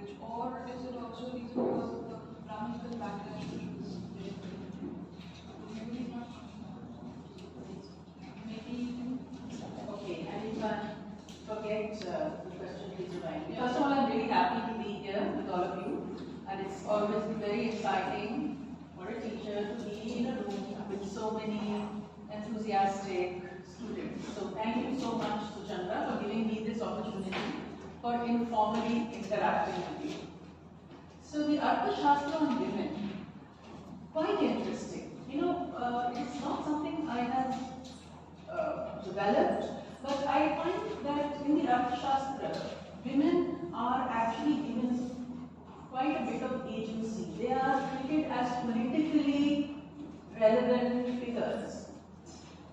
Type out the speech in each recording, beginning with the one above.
language, or is it also a reason because of the Brahminical backlash which was there? Maybe he's not. Maybe. Okay, and if I forget the question, please remind me. First of all, I'm really happy to be here with all of you, and it's always been very exciting for a teacher to be in a room with so many enthusiastic students. So thank you so much, Suchandra, for giving me this opportunity for informally interacting with you. So the Arthashastra on women, quite interesting. You know, it's not something I have developed, but I find that in the Arthashastra, women are actually given quite a bit of agency. They are treated as politically relevant figures.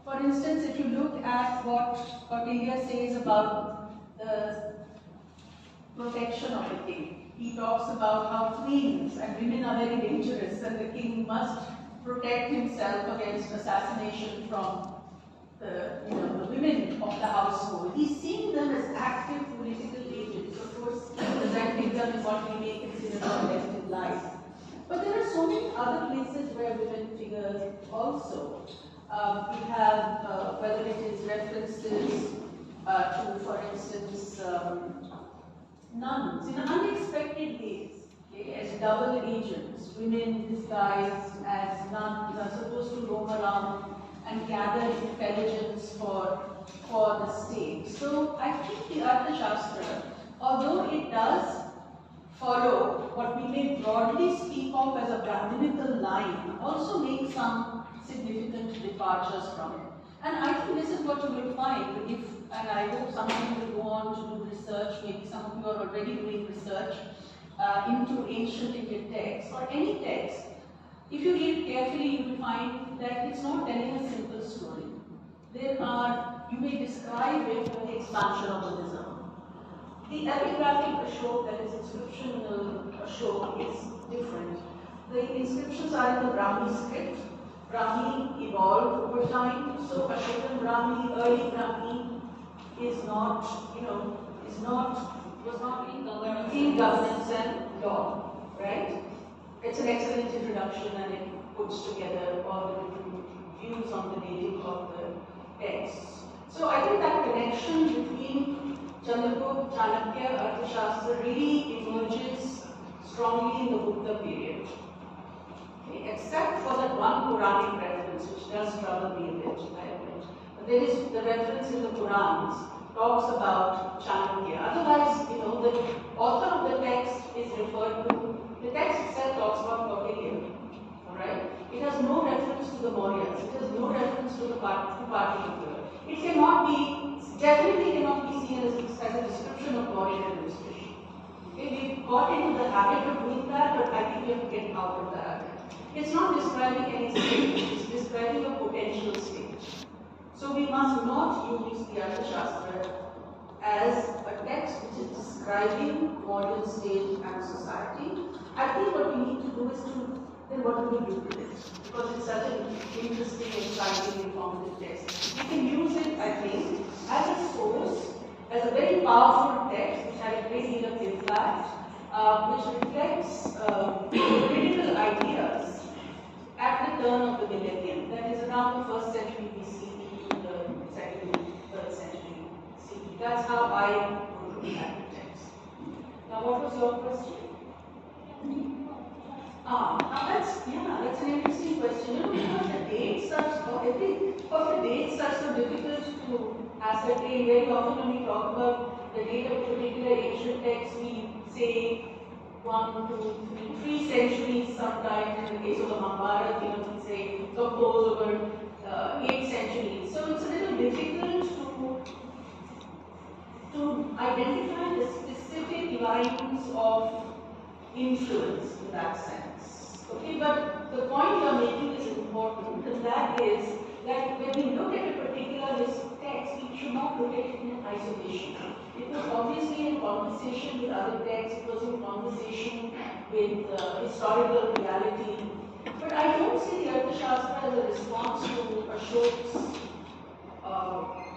For instance, if you look at what Kautilya says about the protection of the king, he talks about how queens and women are very dangerous and the king must protect himself against assassination from the women of the household. He's seeing them as active political agents, of course, presenting them as what we may consider domestic life. But there are so many other places where women figure also. We have, whether it is references to, for instance, nuns in unexpected ways, okay, as double agents, women disguised as nuns are supposed to roam around and gather intelligence for the state. So I think the Arthashastra, although it does follow what we may broadly speak of as a Brahminical line, also makes some significant departures from it. And I think this is what you will find if, and I hope some of you will go on to do research, maybe some of you are already doing research into ancient Indian texts or any text. If you read carefully, you will find that it's not telling a simple story. There are, you may describe it with the expansion of Buddhism. The epigraphic Ashok, that is inscriptional Ashok, is different. The inscriptions are in the Brahmi script. Brahmi evolved over time, so Ashokan Brahmi, early Brahmi, is not, was not in governance and law, right? It's an excellent introduction and it puts together all the different views on the dating of the texts. So I think that connection between Chandragupta, Chanakya, Arthashastra really emerges strongly in the Buddha period. Okay, except for that one Quranic reference, which does trouble me a bit, I admit. But there is the reference in the Qurans talks about Chanakya. Otherwise, the author of the text is referred to. The text itself talks about Kautilya, alright? It has no reference to the Mauryas, it has no reference to the Parthians. It cannot be, definitely cannot be seen as a description of Mauryan administration. Okay, we've got into the habit of doing that, but I think we have to get out of the habit. It's not describing any stage, it's describing a potential stage. So we must not use the Arthashastra as a text which is describing modern state and society. I think what we need to do is then what do we do with it? Because it's such an interesting, exciting, informative text. We can use it, I think, as a source, as a very powerful text which had a great deal of impact, which reflects critical ideas at the turn of the millennium. That is around the 1st century BC to the 2nd, 3rd century CE. That's how I look at the text. Now, what was your question? That's an interesting question. Because the dates are so difficult to ascertain. Very often when we talk about the date of a particular ancient text, we say 1, 2, 3 centuries sometimes. In the case of the Mahabharata, we say compose over 8 centuries. So it's a little difficult to identify the specific lines of influence in that sense. Okay, but the point you are making is important, and that is that when we look at a particular text, we should not look at it in isolation. It was obviously in conversation with other texts, it was in conversation with historical reality. But I don't see the Arthashastra as a response to Ashok's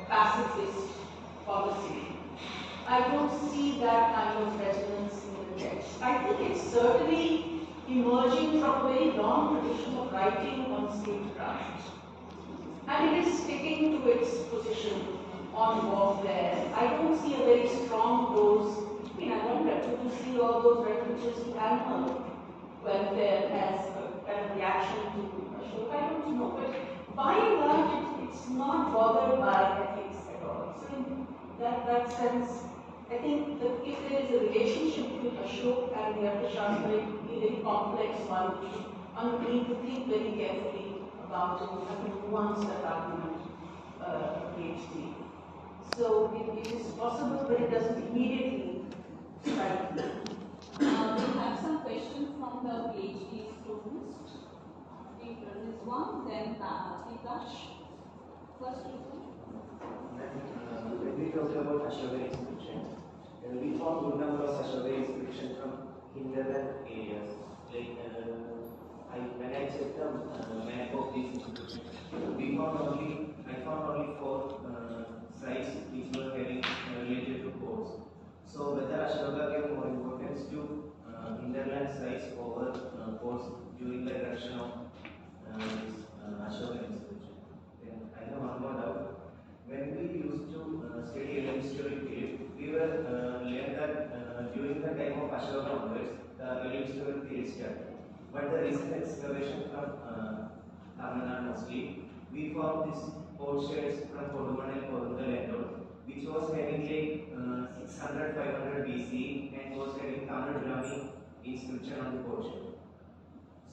pacifist policy. I don't see that kind of resonance in the text. I think it's certainly emerging from a very long tradition of writing on statecraft. And it is sticking to its position on warfare. I don't see a very strong dose. I mean, I wonder, do you see all those references to animal welfare as a kind of reaction to Ashok? I don't know. But by and large, it's not bothered by ethics at all. So in that sense, I think that if there is a relationship between Ashok and the Arthashastra, it will be a very complex one. One need to think very carefully about it. We have to nuance that argument PhD. So it is possible, but it doesn't immediately strike me. We have some questions from the PhD students. There is one, then Prakash. First question. When we talk about Ashoka inscription, we found good number of Ashoka inscription from hinterland areas. Like when I checked the map of these inscriptions, I found only 4 sites which were having related to ports. So whether Ashoka gave more importance to hinterland sites over ports during the erection of this Ashoka inscription. Then I have one more doubt. When we used to study an historic period, we were learned that during the time of Ashoka onwards, the early historic period started. But the recent excavation from Tamil Nadu mostly, we found this port sheds from Koduman and Kodungal and all, which was having like 600-500 BC and was having Tamil Brahmi inscription on the port shed.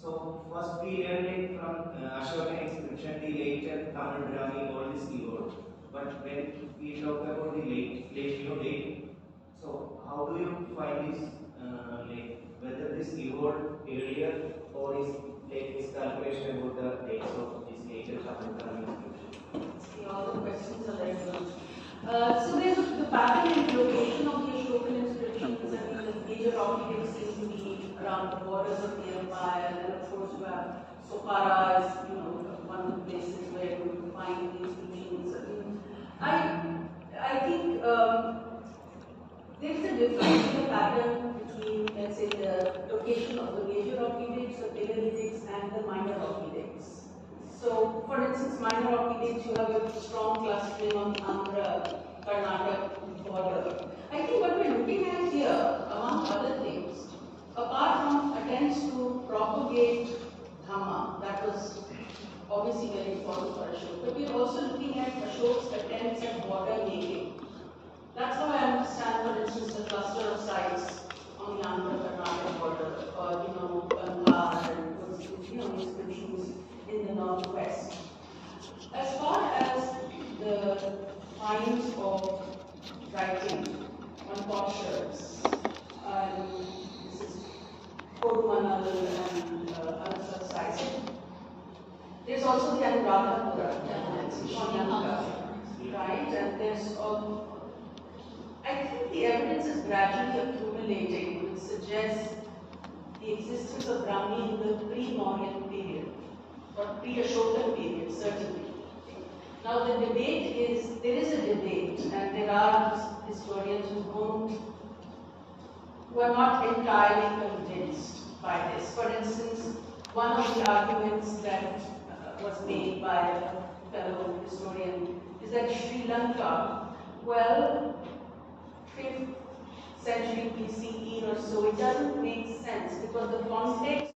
So first we learned like from Ashoka inscription, the later Tamil Brahmi, all this evolved. But when we talk about the late new date, so how do you find this like whether this evolved earlier or is like this calculation about the dates of this later Tamil Brahmi inscription? See, all the questions are very good. So there's the pattern and location of the Ashokan inscriptions. I mean, the major occupants seem to be around the borders of the empire, and then of course you have Sopara is, one of the places where you find the inscriptions. I think there is a difference in the pattern between, let's say, the location of the major occupants, the paleolithics, and the minor occupants. So, for instance, minor occupants, you have a strong clustering on the Andhra Karnataka border. I think what we're looking at here, among other things, apart from attempts to propagate Dhamma, that was obviously very important for Ashok, but we're also looking at Ashok's attempts at border making. That's how I understand, for instance, the cluster of sites on the Andhra Karnataka border, or Gandhar and those inscriptions in the northwest. As far as the finds of writing on potsherds, this is Kodumanal and other such sites. There's also the Anuradhapura, right? And there's I think the evidence is gradually accumulating, which suggests the existence of Brahmi in the pre-Mauryan period, or pre-Ashokan period, certainly. Now the debate is, there is a debate, and there are historians who are not entirely convinced by this. For instance, one of the arguments that was made by a fellow historian is that Sri Lanka, well, 5th century BCE or so, it doesn't make sense because the context